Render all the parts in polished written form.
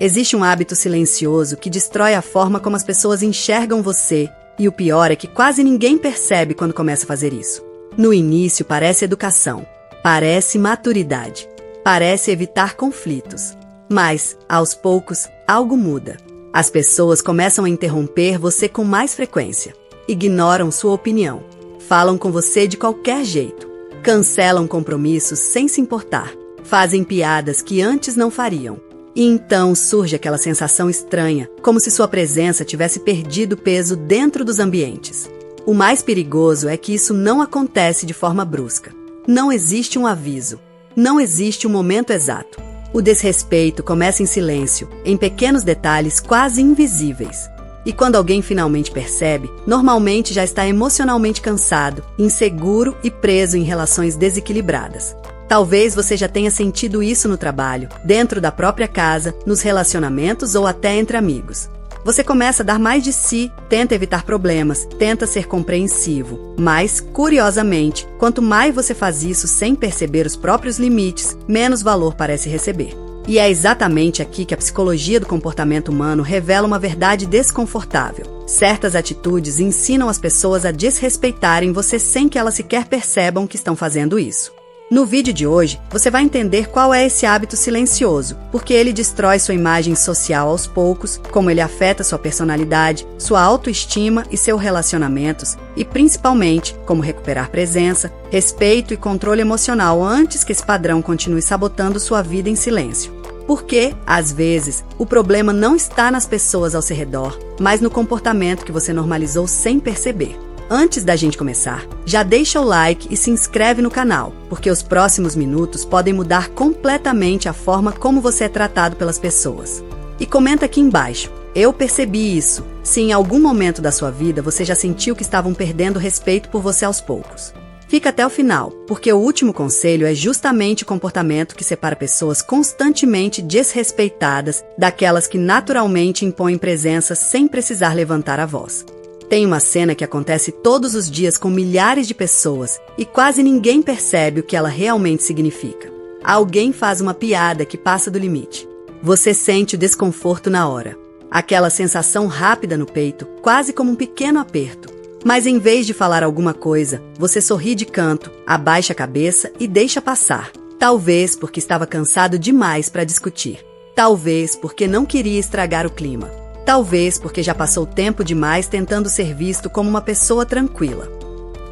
Existe um hábito silencioso que destrói a forma como as pessoas enxergam você, e o pior é que quase ninguém percebe quando começa a fazer isso. No início parece educação, parece maturidade, parece evitar conflitos. Mas, aos poucos, algo muda. As pessoas começam a interromper você com mais frequência, ignoram sua opinião, falam com você de qualquer jeito, cancelam compromissos sem se importar, fazem piadas que antes não fariam. E então surge aquela sensação estranha, como se sua presença tivesse perdido peso dentro dos ambientes. O mais perigoso é que isso não acontece de forma brusca. Não existe um aviso. Não existe um momento exato. O desrespeito começa em silêncio, em pequenos detalhes quase invisíveis. E quando alguém finalmente percebe, normalmente já está emocionalmente cansado, inseguro e preso em relações desequilibradas. Talvez você já tenha sentido isso no trabalho, dentro da própria casa, nos relacionamentos ou até entre amigos. Você começa a dar mais de si, tenta evitar problemas, tenta ser compreensivo. Mas, curiosamente, quanto mais você faz isso sem perceber os próprios limites, menos valor parece receber. E é exatamente aqui que a psicologia do comportamento humano revela uma verdade desconfortável. Certas atitudes ensinam as pessoas a desrespeitarem você sem que elas sequer percebam que estão fazendo isso. No vídeo de hoje, você vai entender qual é esse hábito silencioso, porque ele destrói sua imagem social aos poucos, como ele afeta sua personalidade, sua autoestima e seus relacionamentos, e principalmente, como recuperar presença, respeito e controle emocional antes que esse padrão continue sabotando sua vida em silêncio. Porque, às vezes, o problema não está nas pessoas ao seu redor, mas no comportamento que você normalizou sem perceber. Antes da gente começar, já deixa o like e se inscreve no canal, porque os próximos minutos podem mudar completamente a forma como você é tratado pelas pessoas. E comenta aqui embaixo, eu percebi isso, se em algum momento da sua vida você já sentiu que estavam perdendo respeito por você aos poucos. Fica até o final, porque o último conselho é justamente o comportamento que separa pessoas constantemente desrespeitadas daquelas que naturalmente impõem presença sem precisar levantar a voz. Tem uma cena que acontece todos os dias com milhares de pessoas e quase ninguém percebe o que ela realmente significa. Alguém faz uma piada que passa do limite. Você sente o desconforto na hora. Aquela sensação rápida no peito, quase como um pequeno aperto. Mas em vez de falar alguma coisa, você sorri de canto, abaixa a cabeça e deixa passar. Talvez porque estava cansado demais para discutir. Talvez porque não queria estragar o clima. Talvez porque já passou tempo demais tentando ser visto como uma pessoa tranquila.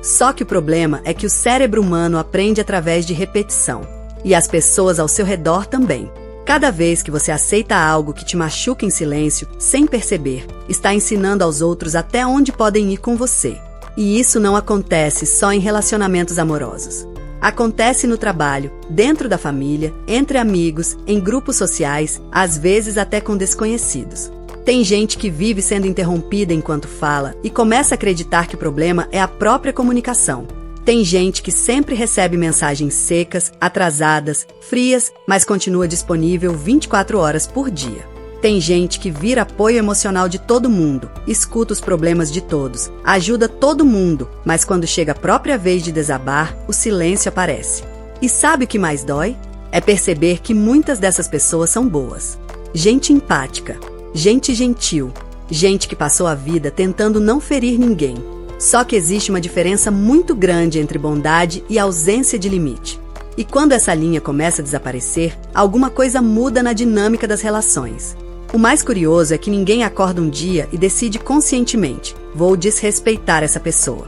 Só que o problema é que o cérebro humano aprende através de repetição. E as pessoas ao seu redor também. Cada vez que você aceita algo que te machuca em silêncio, sem perceber, está ensinando aos outros até onde podem ir com você. E isso não acontece só em relacionamentos amorosos. Acontece no trabalho, dentro da família, entre amigos, em grupos sociais, às vezes até com desconhecidos. Tem gente que vive sendo interrompida enquanto fala e começa a acreditar que o problema é a própria comunicação. Tem gente que sempre recebe mensagens secas, atrasadas, frias, mas continua disponível 24 horas por dia. Tem gente que vira apoio emocional de todo mundo, escuta os problemas de todos, ajuda todo mundo, mas quando chega a própria vez de desabar, o silêncio aparece. E sabe o que mais dói? É perceber que muitas dessas pessoas são boas. Gente empática. Gente gentil, gente que passou a vida tentando não ferir ninguém. Só que existe uma diferença muito grande entre bondade e ausência de limite. E quando essa linha começa a desaparecer, alguma coisa muda na dinâmica das relações. O mais curioso é que ninguém acorda um dia e decide conscientemente, vou desrespeitar essa pessoa.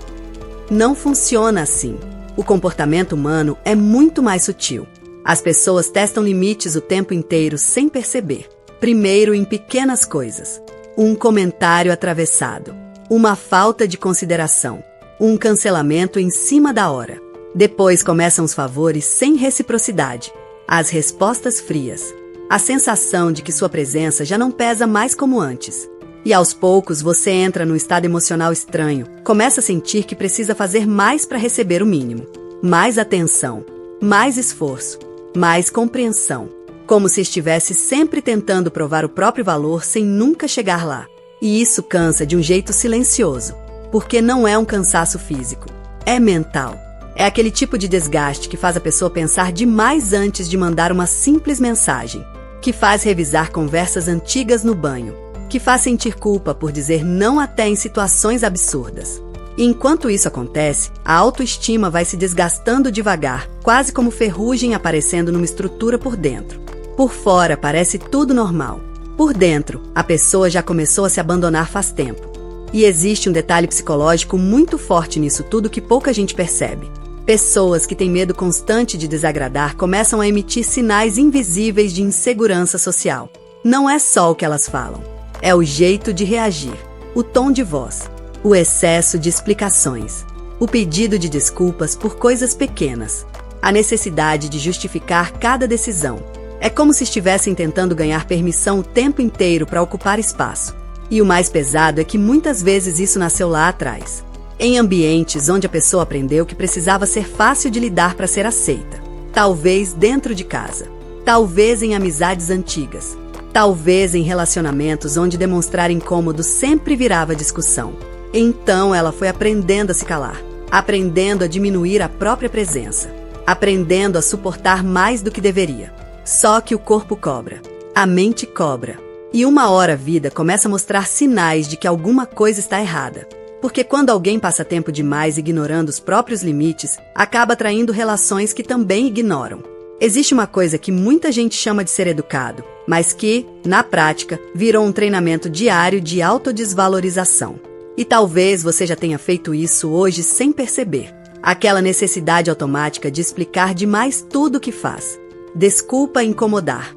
Não funciona assim. O comportamento humano é muito mais sutil. As pessoas testam limites o tempo inteiro sem perceber. Primeiro em pequenas coisas. Um comentário atravessado. Uma falta de consideração. Um cancelamento em cima da hora. Depois começam os favores sem reciprocidade. As respostas frias. A sensação de que sua presença já não pesa mais como antes. E aos poucos você entra num estado emocional estranho. Começa a sentir que precisa fazer mais para receber o mínimo. Mais atenção. Mais esforço. Mais compreensão. Como se estivesse sempre tentando provar o próprio valor sem nunca chegar lá. E isso cansa de um jeito silencioso, porque não é um cansaço físico, é mental. É aquele tipo de desgaste que faz a pessoa pensar demais antes de mandar uma simples mensagem. que faz revisar conversas antigas no banho, que faz sentir culpa por dizer não até em situações absurdas. E enquanto isso acontece, a autoestima vai se desgastando devagar, quase como ferrugem aparecendo numa estrutura por dentro. Por fora parece tudo normal. Por dentro, a pessoa já começou a se abandonar faz tempo. E existe um detalhe psicológico muito forte nisso tudo que pouca gente percebe. Pessoas que têm medo constante de desagradar começam a emitir sinais invisíveis de insegurança social. Não é só o que elas falam, é o jeito de reagir, o tom de voz, o excesso de explicações, o pedido de desculpas por coisas pequenas, a necessidade de justificar cada decisão. É como se estivessem tentando ganhar permissão o tempo inteiro para ocupar espaço. E o mais pesado é que muitas vezes isso nasceu lá atrás, em ambientes onde a pessoa aprendeu que precisava ser fácil de lidar para ser aceita. Talvez dentro de casa, talvez em amizades antigas, talvez em relacionamentos onde demonstrar incômodo sempre virava discussão. Então ela foi aprendendo a se calar, aprendendo a diminuir a própria presença, aprendendo a suportar mais do que deveria. Só que o corpo cobra, a mente cobra, e uma hora a vida começa a mostrar sinais de que alguma coisa está errada. Porque quando alguém passa tempo demais ignorando os próprios limites, acaba atraindo relações que também ignoram. Existe uma coisa que muita gente chama de ser educado, mas que, na prática, virou um treinamento diário de autodesvalorização. E talvez você já tenha feito isso hoje sem perceber. Aquela necessidade automática de explicar demais tudo o que faz. Desculpa incomodar.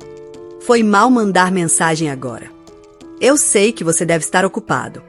Foi mal mandar mensagem agora. Eu sei que você deve estar ocupado.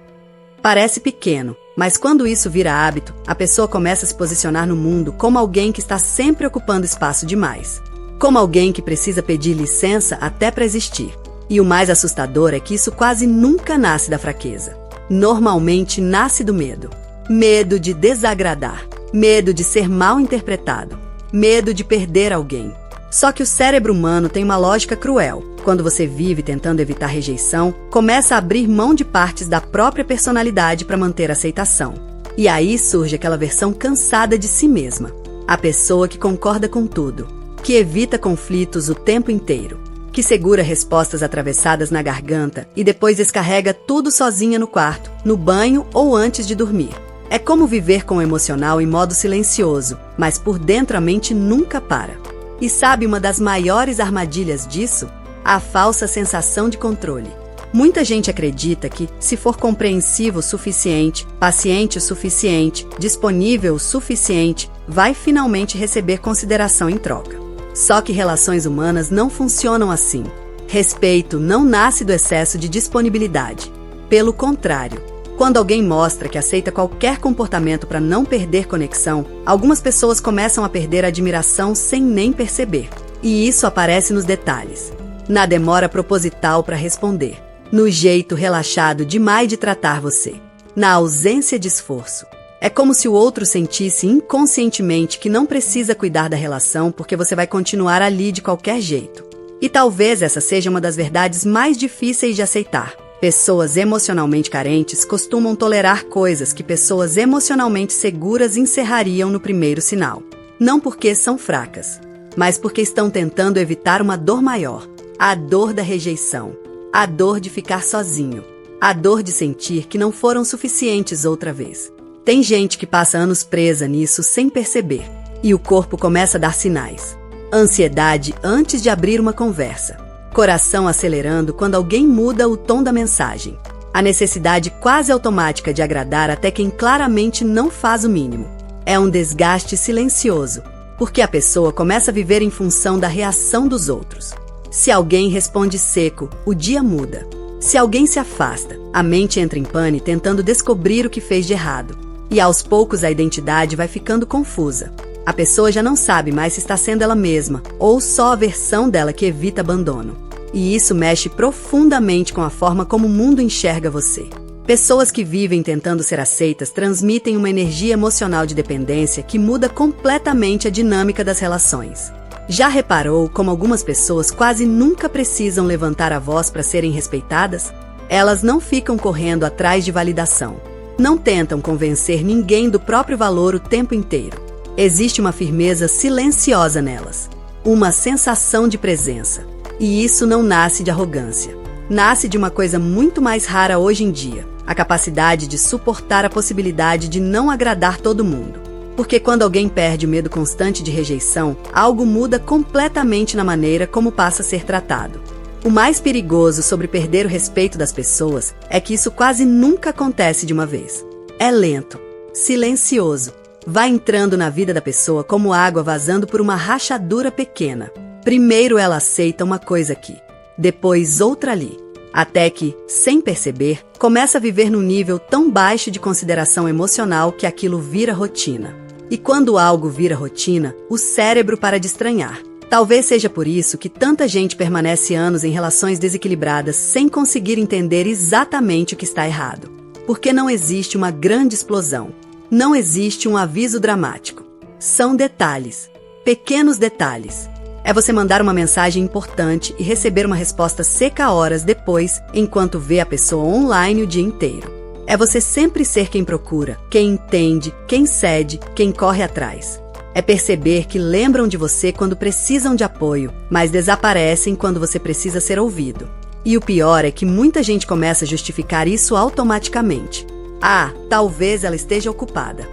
Parece pequeno, mas quando isso vira hábito, a pessoa começa a se posicionar no mundo como alguém que está sempre ocupando espaço demais. Como alguém que precisa pedir licença até para existir. E o mais assustador é que isso quase nunca nasce da fraqueza. Normalmente nasce do medo. Medo de desagradar. Medo de ser mal interpretado. Medo de perder alguém. Só que o cérebro humano tem uma lógica cruel. Quando você vive tentando evitar rejeição, começa a abrir mão de partes da própria personalidade para manter a aceitação. E aí surge aquela versão cansada de si mesma. A pessoa que concorda com tudo, que evita conflitos o tempo inteiro, que segura respostas atravessadas na garganta e depois descarrega tudo sozinha no quarto, no banho ou antes de dormir. É como viver com o emocional em modo silencioso, mas por dentro a mente nunca para. E sabe uma das maiores armadilhas disso? A falsa sensação de controle. Muita gente acredita que, se for compreensivo o suficiente, paciente o suficiente, disponível o suficiente, vai finalmente receber consideração em troca. Só que relações humanas não funcionam assim. Respeito não nasce do excesso de disponibilidade. Pelo contrário, quando alguém mostra que aceita qualquer comportamento para não perder conexão, algumas pessoas começam a perder a admiração sem nem perceber. E isso aparece nos detalhes. Na demora proposital para responder. No jeito relaxado demais de tratar você. Na ausência de esforço. É como se o outro sentisse inconscientemente que não precisa cuidar da relação porque você vai continuar ali de qualquer jeito. E talvez essa seja uma das verdades mais difíceis de aceitar. Pessoas emocionalmente carentes costumam tolerar coisas que pessoas emocionalmente seguras encerrariam no primeiro sinal. Não porque são fracas, mas porque estão tentando evitar uma dor maior. A dor da rejeição. A dor de ficar sozinho. A dor de sentir que não foram suficientes outra vez. Tem gente que passa anos presa nisso sem perceber. E o corpo começa a dar sinais. Ansiedade antes de abrir uma conversa. Coração acelerando quando alguém muda o tom da mensagem. A necessidade quase automática de agradar até quem claramente não faz o mínimo. É um desgaste silencioso, porque a pessoa começa a viver em função da reação dos outros. Se alguém responde seco, o dia muda. Se alguém se afasta, a mente entra em pane tentando descobrir o que fez de errado. E aos poucos a identidade vai ficando confusa. A pessoa já não sabe mais se está sendo ela mesma, ou só a versão dela que evita abandono. E isso mexe profundamente com a forma como o mundo enxerga você. Pessoas que vivem tentando ser aceitas transmitem uma energia emocional de dependência que muda completamente a dinâmica das relações. Já reparou como algumas pessoas quase nunca precisam levantar a voz para serem respeitadas? Elas não ficam correndo atrás de validação. Não tentam convencer ninguém do próprio valor o tempo inteiro. Existe uma firmeza silenciosa nelas. Uma sensação de presença. E isso não nasce de arrogância. Nasce de uma coisa muito mais rara hoje em dia: a capacidade de suportar a possibilidade de não agradar todo mundo. Porque quando alguém perde o medo constante de rejeição, algo muda completamente na maneira como passa a ser tratado. O mais perigoso sobre perder o respeito das pessoas é que isso quase nunca acontece de uma vez. É lento, silencioso. Vai entrando na vida da pessoa como água vazando por uma rachadura pequena. Primeiro ela aceita uma coisa aqui, depois outra ali. Até que, sem perceber, começa a viver num nível tão baixo de consideração emocional que aquilo vira rotina. E quando algo vira rotina, o cérebro para de estranhar. Talvez seja por isso que tanta gente permanece anos em relações desequilibradas sem conseguir entender exatamente o que está errado. Porque não existe uma grande explosão. Não existe um aviso dramático. São detalhes. Pequenos detalhes. É você mandar uma mensagem importante e receber uma resposta seca horas depois, enquanto vê a pessoa online o dia inteiro. É você sempre ser quem procura, quem entende, quem cede, quem corre atrás. É perceber que lembram de você quando precisam de apoio, mas desaparecem quando você precisa ser ouvido. E o pior é que muita gente começa a justificar isso automaticamente. Ah, talvez ela esteja ocupada.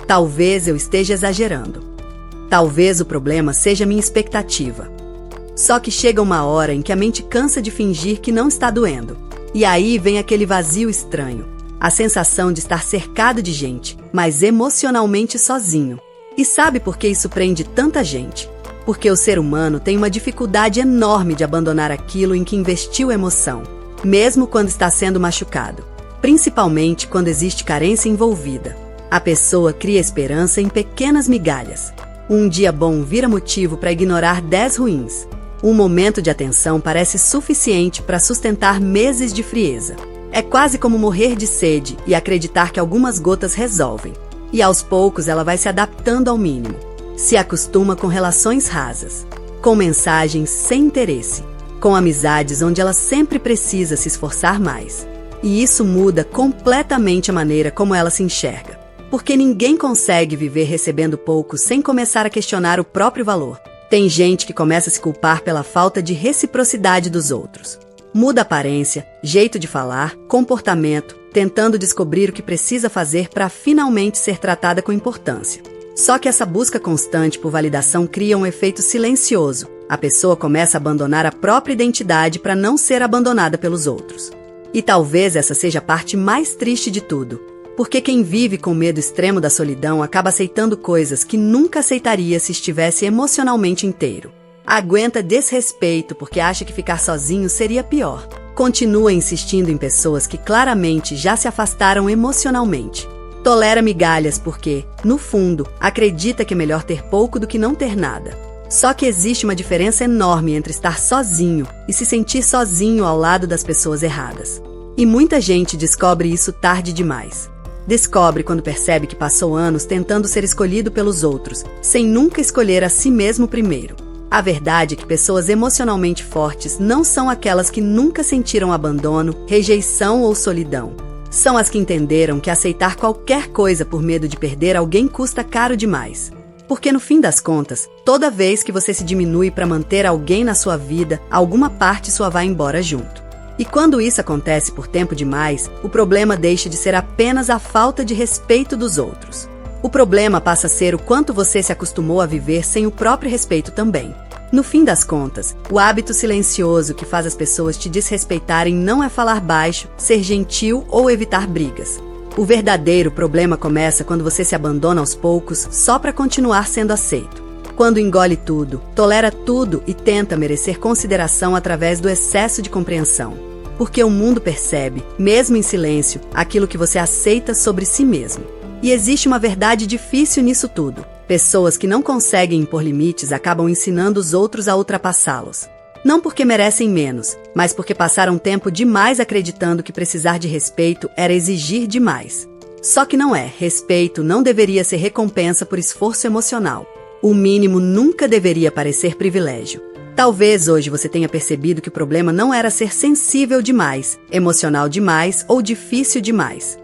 Talvez eu esteja exagerando. Talvez o problema seja minha expectativa. Só que chega uma hora em que a mente cansa de fingir que não está doendo. E aí vem aquele vazio estranho. A sensação de estar cercado de gente, mas emocionalmente sozinho. E sabe por que isso prende tanta gente? Porque o ser humano tem uma dificuldade enorme de abandonar aquilo em que investiu emoção, mesmo quando está sendo machucado. Principalmente quando existe carência envolvida. A pessoa cria esperança em pequenas migalhas. Um dia bom vira motivo para ignorar 10 ruins. Um momento de atenção parece suficiente para sustentar meses de frieza. É quase como morrer de sede e acreditar que algumas gotas resolvem. E aos poucos ela vai se adaptando ao mínimo. Se acostuma com relações rasas, com mensagens sem interesse, com amizades onde ela sempre precisa se esforçar mais. E isso muda completamente a maneira como ela se enxerga. Porque ninguém consegue viver recebendo pouco sem começar a questionar o próprio valor. Tem gente que começa a se culpar pela falta de reciprocidade dos outros. Muda aparência, jeito de falar, comportamento, tentando descobrir o que precisa fazer para finalmente ser tratada com importância. Só que essa busca constante por validação cria um efeito silencioso. A pessoa começa a abandonar a própria identidade para não ser abandonada pelos outros. E talvez essa seja a parte mais triste de tudo. Porque quem vive com medo extremo da solidão acaba aceitando coisas que nunca aceitaria se estivesse emocionalmente inteiro. Aguenta desrespeito porque acha que ficar sozinho seria pior. Continua insistindo em pessoas que claramente já se afastaram emocionalmente. Tolera migalhas porque, no fundo, acredita que é melhor ter pouco do que não ter nada. Só que existe uma diferença enorme entre estar sozinho e se sentir sozinho ao lado das pessoas erradas. E muita gente descobre isso tarde demais. Descobre quando percebe que passou anos tentando ser escolhido pelos outros, sem nunca escolher a si mesmo primeiro. A verdade é que pessoas emocionalmente fortes não são aquelas que nunca sentiram abandono, rejeição ou solidão. São as que entenderam que aceitar qualquer coisa por medo de perder alguém custa caro demais. Porque no fim das contas, toda vez que você se diminui para manter alguém na sua vida, alguma parte sua vai embora junto. E quando isso acontece por tempo demais, o problema deixa de ser apenas a falta de respeito dos outros. O problema passa a ser o quanto você se acostumou a viver sem o próprio respeito também. No fim das contas, o hábito silencioso que faz as pessoas te desrespeitarem não é falar baixo, ser gentil ou evitar brigas. O verdadeiro problema começa quando você se abandona aos poucos só para continuar sendo aceito. Quando engole tudo, tolera tudo e tenta merecer consideração através do excesso de compreensão. Porque o mundo percebe, mesmo em silêncio, aquilo que você aceita sobre si mesmo. E existe uma verdade difícil nisso tudo. Pessoas que não conseguem impor limites acabam ensinando os outros a ultrapassá-los. Não porque merecem menos, mas porque passaram tempo demais acreditando que precisar de respeito era exigir demais. Só que não é. Respeito não deveria ser recompensa por esforço emocional. O mínimo nunca deveria parecer privilégio. Talvez hoje você tenha percebido que o problema não era ser sensível demais, emocional demais ou difícil demais.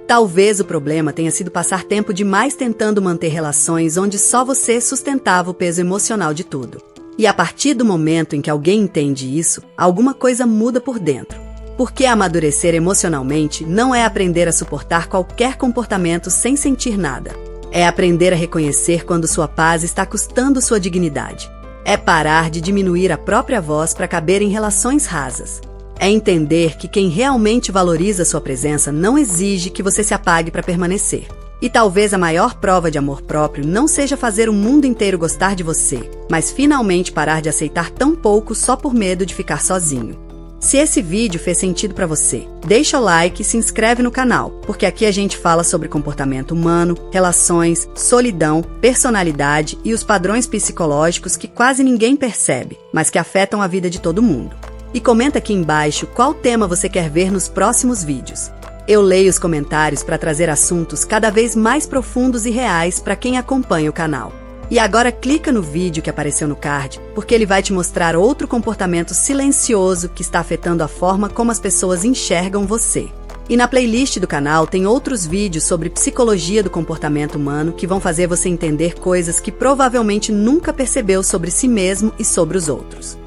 Talvez o problema tenha sido passar tempo demais tentando manter relações onde só você sustentava o peso emocional de tudo. E a partir do momento em que alguém entende isso, alguma coisa muda por dentro. Porque amadurecer emocionalmente não é aprender a suportar qualquer comportamento sem sentir nada. É aprender a reconhecer quando sua paz está custando sua dignidade. É parar de diminuir a própria voz para caber em relações rasas. É entender que quem realmente valoriza sua presença não exige que você se apague para permanecer. E talvez a maior prova de amor próprio não seja fazer o mundo inteiro gostar de você, mas finalmente parar de aceitar tão pouco só por medo de ficar sozinho. Se esse vídeo fez sentido para você, deixa o like e se inscreve no canal, porque aqui a gente fala sobre comportamento humano, relações, solidão, personalidade e os padrões psicológicos que quase ninguém percebe, mas que afetam a vida de todo mundo. E comenta aqui embaixo qual tema você quer ver nos próximos vídeos. Eu leio os comentários para trazer assuntos cada vez mais profundos e reais para quem acompanha o canal. E agora clica no vídeo que apareceu no card, porque ele vai te mostrar outro comportamento silencioso que está afetando a forma como as pessoas enxergam você. E na playlist do canal tem outros vídeos sobre psicologia do comportamento humano que vão fazer você entender coisas que provavelmente nunca percebeu sobre si mesmo e sobre os outros.